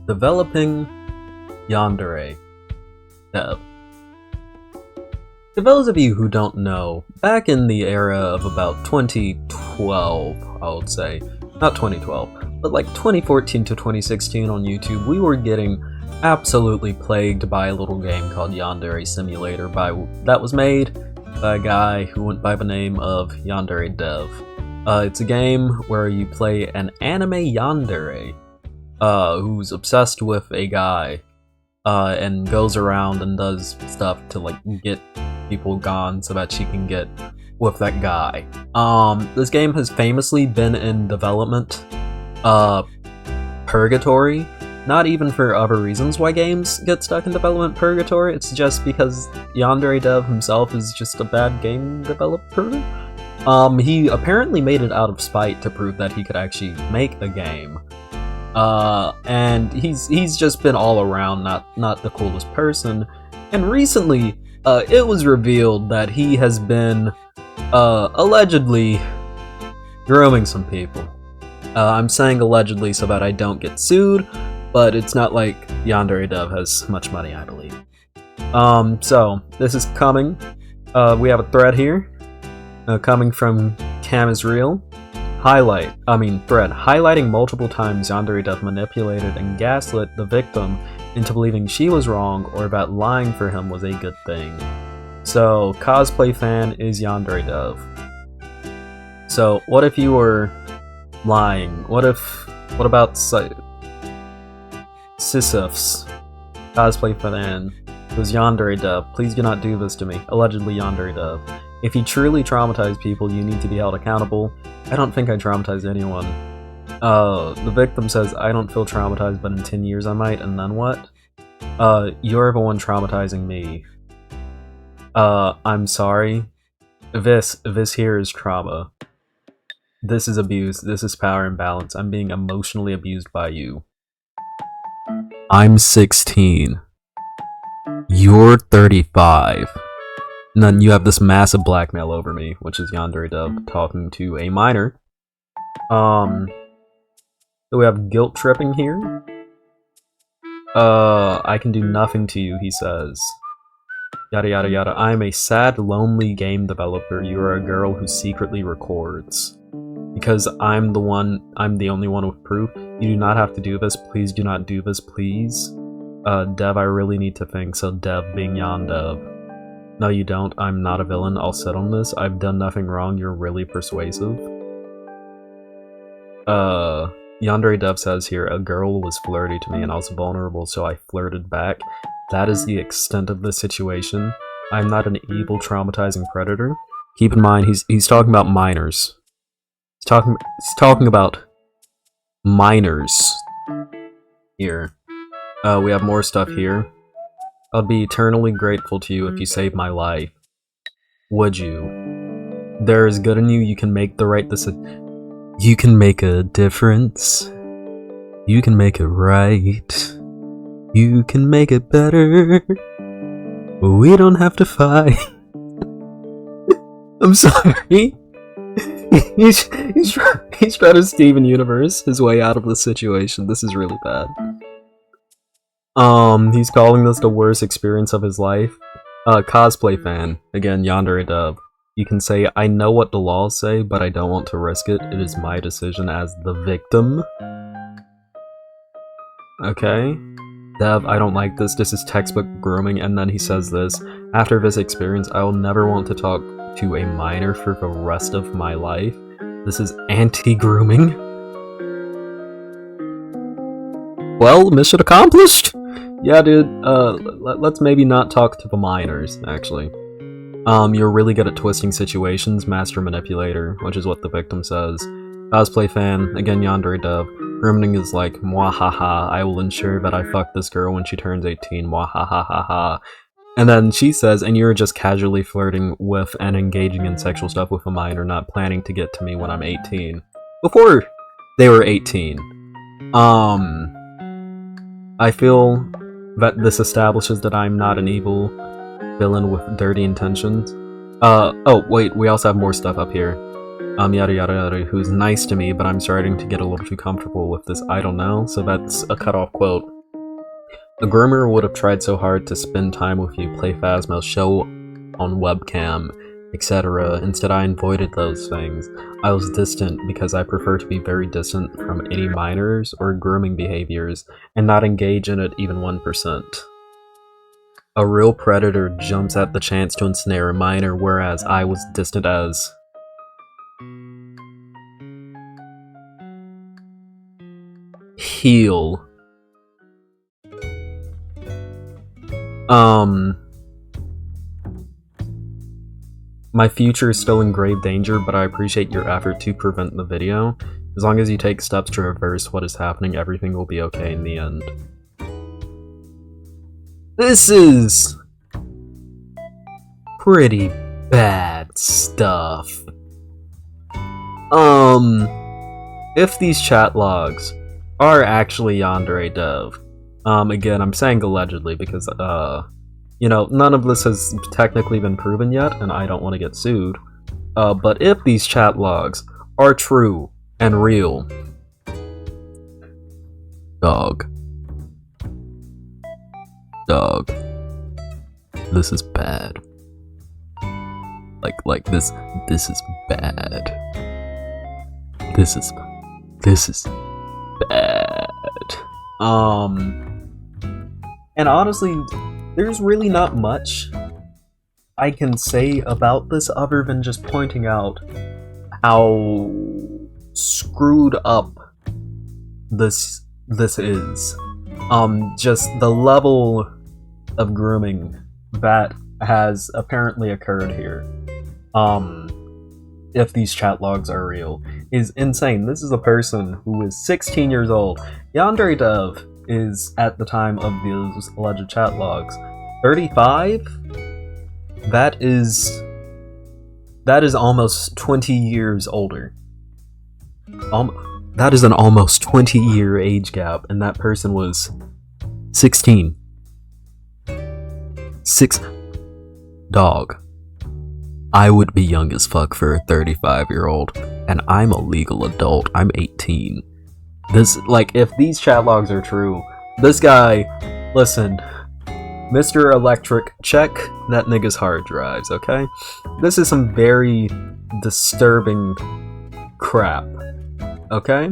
Developing Yandere Dev. For those of you who don't know, back in the era of about 2012, I would say, not 2012, but like 2014 to 2016 on YouTube, we were getting absolutely plagued by a little game called Yandere Simulator that was made by a guy who went by the name of Yandere Dev. It's a game where you play an anime yandere who's obsessed with a guy and goes around and does stuff to like get people gone so that she can get with that guy. This game has famously been in development purgatory. Not even for other reasons why games get stuck in development purgatory, it's just because Yandere Dev himself is just a bad game developer. He apparently made it out of spite to prove that he could actually make a game. And he's just been all around not the coolest person. And recently, it was revealed that he has been allegedly grooming some people. I'm saying allegedly so that I don't get sued, but it's not like Yandere Dev has much money, I believe. So this is coming. We have a thread here, coming from Cam is Real. Thread highlighting multiple times Yandere Dev manipulated and gaslit the victim into believing she was wrong or that lying for him was a good thing. So cosplay fan is Yandere Dev. So what if you were lying? What about Sisyphus, cosplay fan, who's Yandere Dev? Please do not do this to me. Allegedly Yandere Dev. If you truly traumatize people, you need to be held accountable. I don't think I traumatized anyone. The victim says, I don't feel traumatized, but in 10 years I might, and then what? You're the one traumatizing me. I'm sorry. This here is trauma. This is abuse. This is power imbalance. I'm being emotionally abused by you. I'm 16. You're 35. And then you have this massive blackmail over me, which is Yandere Dev talking to a minor. So we have guilt tripping here. I can do nothing to you, he says. Yada yada yada. I'm a sad, lonely game developer. You are a girl who secretly records. Because I'm the only one with proof. You do not have to do this. Please do not do this, please. Dev, I really need to think. So Dev being YanDev. No, you don't. I'm not a villain. I'll sit on this. I've done nothing wrong. You're really persuasive. Yandere Dev says here, a girl was flirty to me and I was vulnerable, so I flirted back. That is the extent of the situation. I'm not an evil, traumatizing predator. Keep in mind, he's talking about minors. He's talking about minors here. We have more stuff here. I'll be eternally grateful to you if you saved my life. Would you? There is good in you. You can make the right decision. You can make a difference. You can make it right. You can make it better. We don't have to fight. I'm sorry. He's trying to Steven Universe his way out of this situation. This is really bad. He's calling this the worst experience of his life. Cosplay fan. Again, Yandere Dev. You can say, I know what the laws say, but I don't want to risk it. It is my decision as the victim. Okay. Dev, I don't like this. This is textbook grooming. And then he says this. After this experience, I will never want to talk to a minor for the rest of my life. This is anti-grooming. Well, mission accomplished! Yeah, dude, let's maybe not talk to the minors, actually. You're really good at twisting situations, master manipulator, which is what the victim says. Cosplay fan, again Yandere Dev. Grooming is like, mwahaha, I will ensure that I fuck this girl when she turns 18, mwahahaha. And then she says, and you're just casually flirting with and engaging in sexual stuff with a minor, not planning to get to me when I'm 18. Before they were 18. I feel that this establishes that I'm not an evil villain with dirty intentions. Oh, wait, we also have more stuff up here. Yada yada yada, who's nice to me, but I'm starting to get a little too comfortable with this I don't know, so that's a cutoff quote. A groomer would have tried so hard to spend time with you, play Phasmo, show on webcam, etc. Instead, I avoided those things. I was distant because I prefer to be very distant from any minors or grooming behaviors and not engage in it even 1%. A real predator jumps at the chance to ensnare a minor, whereas I was distant as... Heal. My future is still in grave danger, but I appreciate your effort to prevent the video. As long as you take steps to reverse what is happening, everything will be okay in the end. This is... pretty bad stuff. If these chat logs are actually Yandere Dev, again, I'm saying allegedly because, you know, none of this has technically been proven yet, and I don't want to get sued. But if these chat logs are true and real, dog, this is bad. Like this is bad. This is bad. And honestly, there's really not much I can say about this other than just pointing out how screwed up this is. Just the level of grooming that has apparently occurred here, if these chat logs are real, is insane. This is a person who is 16 years old. Yandere Dev is, at the time of those alleged chat logs, 35? That is almost 20 years older. That is an almost 20-year age gap, and that person was 16. Dog. I would be young as fuck for a 35-year-old, and I'm a legal adult. I'm 18. This, like, if these chat logs are true, this guy, listen, Mr. Electric, check that nigga's hard drives, okay? This is some very disturbing crap, okay?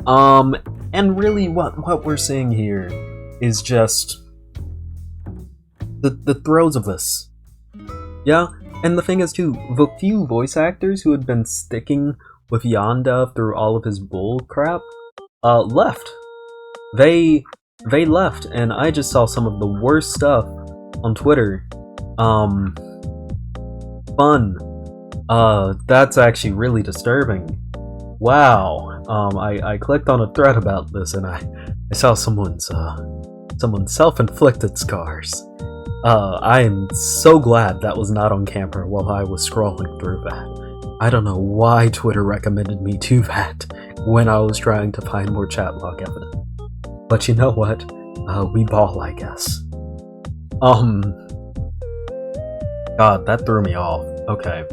And really what we're seeing here is just the throes of this. Yeah, and the thing is too, the few voice actors who had been sticking with YanDev through all of his bull crap, left. They left, and I just saw some of the worst stuff on Twitter. Fun. That's actually really disturbing. Wow. I clicked on a thread about this, and I saw someone's self-inflicted scars. I am so glad that was not on camera while I was scrolling through that. I don't know why Twitter recommended me do that when I was trying to find more chat log evidence. But you know what? We ball, I guess. God, that threw me off. Okay.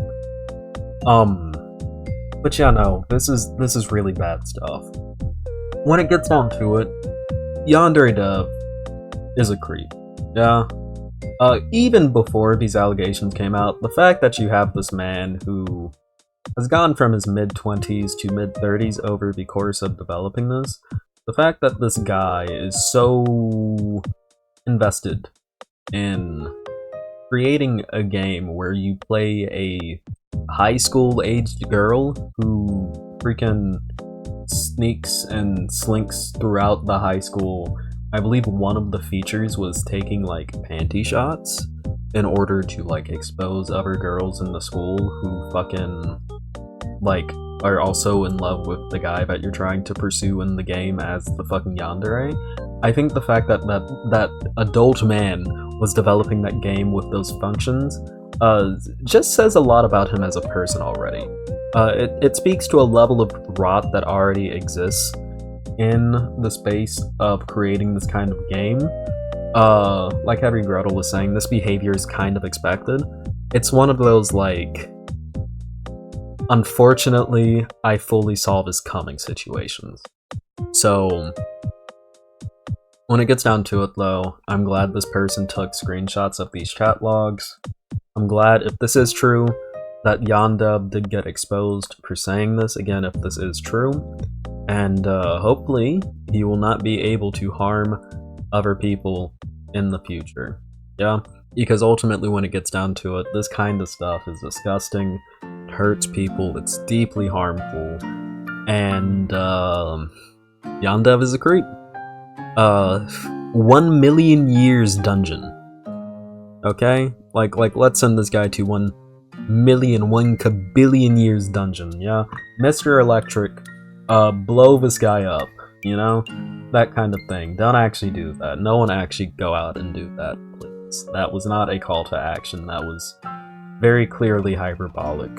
But yeah, no, this is really bad stuff. When it gets down to it, Yandere Dev is a creep. Yeah. Even before these allegations came out, the fact that you have this man who has gone from his mid-20s to mid-30s over the course of developing this, the fact that this guy is so invested in creating a game where you play a high school-aged girl who freaking sneaks and slinks throughout the high school. I believe one of the features was taking, like, panty shots in order to, like, expose other girls in the school who fucking, like, are also in love with the guy that you're trying to pursue in the game as the fucking Yandere. I think the fact that that adult man was developing that game with those functions just says a lot about him as a person already. It speaks to a level of rot that already exists in the space of creating this kind of game. Like Heavy Gretel was saying, this behavior is kind of expected. It's one of those, like, unfortunately, I fully saw this coming situations. So, when it gets down to it, though, I'm glad this person took screenshots of these chat logs. I'm glad, if this is true, that YanDev did get exposed for saying this, again, if this is true. And hopefully, he will not be able to harm other people in the future. Yeah? Because ultimately, when it gets down to it, this kind of stuff is disgusting, it hurts people, it's deeply harmful, and YanDev is a creep. 1 million years dungeon. Okay? Like, let's send this guy to 1 kabillion years dungeon, yeah? Mr. Electric, blow this guy up, you know? That kind of thing. Don't actually do that. No one actually go out and do that, please. That was not a call to action. That was very clearly hyperbolic.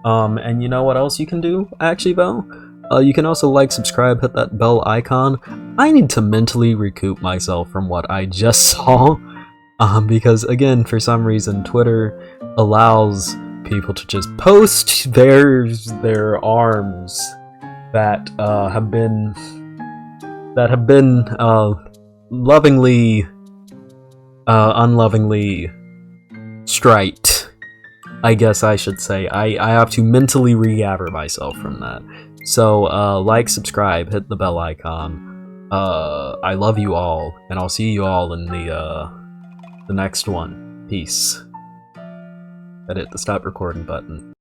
And you know what else you can do, actually, though? You can also like, subscribe, hit that bell icon. I need to mentally recoup myself from what I just saw. Because, again, for some reason, Twitter allows people to just post their arms that have been lovingly, unlovingly striped. I guess I should say. I have to mentally regather myself from that. So, like, subscribe, hit the bell icon. I love you all, and I'll see you all in the next one. Peace. Gotta hit the stop recording button.